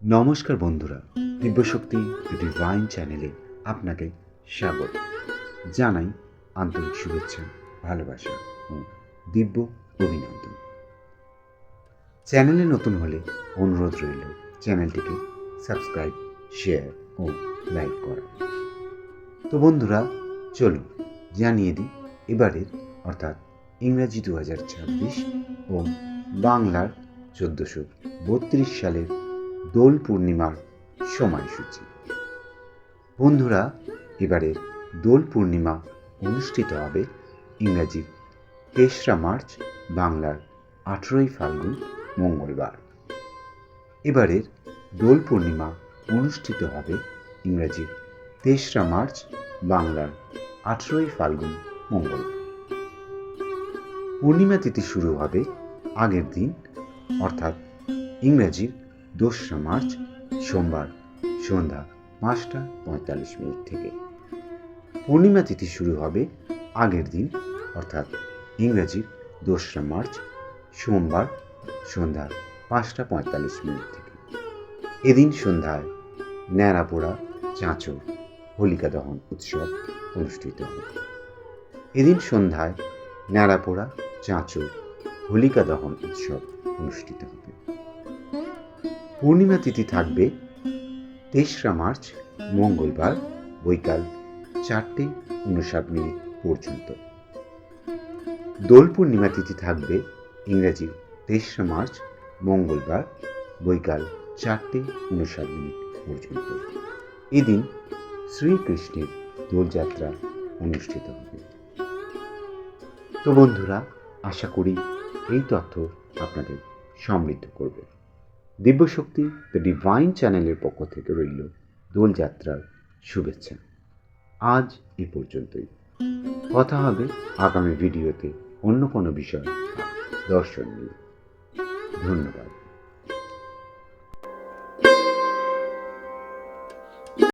নমস্কার বন্ধুরা, দিব্যশক্তি ডিভাইন চ্যানেলে আপনাকে স্বাগত জানাই। আন্তরিক শুভেচ্ছা, ভালোবাসা ও দিব্য অভিনন্দন। চ্যানেলে নতুন হলে অনুরোধ রইল চ্যানেলটিকে সাবস্ক্রাইব, শেয়ার ও লাইক করা। তো বন্ধুরা, চলুন জানিয়ে দিই এবারের অর্থাৎ ইংরাজি 2026 ও বাংলার 1432 সালের দোল পূর্ণিমার সময়সূচি। বন্ধুরা, এবারের দোল পূর্ণিমা অনুষ্ঠিত হবে ইংরাজির 3রা মার্চ, বাংলার 18ই ফাল্গুন মঙ্গলবার। এবারের দোল পূর্ণিমা অনুষ্ঠিত হবে ইংরাজির 3রা মার্চ, বাংলার 18ই ফাল্গুন মঙ্গলবার। পূর্ণিমা তিথি শুরু হবে আগের দিন অর্থাৎ ইংরাজির 2রা মার্চ সোমবার সন্ধ্যা 5:45 থেকে। পূর্ণিমা তিথি শুরু হবে আগের দিন অর্থাৎ ইংরাজির 2রা মার্চ সোমবার সন্ধ্যা 5:45 থেকে। এদিন সন্ধ্যায় ন্যাড়া পোড়া, চাঁচর, হোলিকা দহন উৎসব অনুষ্ঠিত হবে। এদিন সন্ধ্যায় ন্যাড়া পোড়া, চাঁচর, হোলিকা দহন উৎসব অনুষ্ঠিত হবে। পূর্ণিমা তিথি থাকবে 3রা মার্চ মঙ্গলবার বৈকাল 4:59 পর্যন্ত। দোল পূর্ণিমা তিথি থাকবে ইংরাজি 3রা মার্চ মঙ্গলবার বৈকাল 4:59 পর্যন্ত। এদিন শ্রীকৃষ্ণের দোলযাত্রা অনুষ্ঠিত হবে। তো বন্ধুরা, আশা করি এই তথ্য আপনাদের সমৃদ্ধ করবে। দিব্যশক্তি দ্য ডিভাইন চ্যানেলের পক্ষ থেকে রইল দোলযাত্রার শুভেচ্ছা। আজ এ পর্যন্তই। কথা হবে আগামী ভিডিওতে অন্য কোনো বিষয় দর্শন নিয়ে। ধন্যবাদ।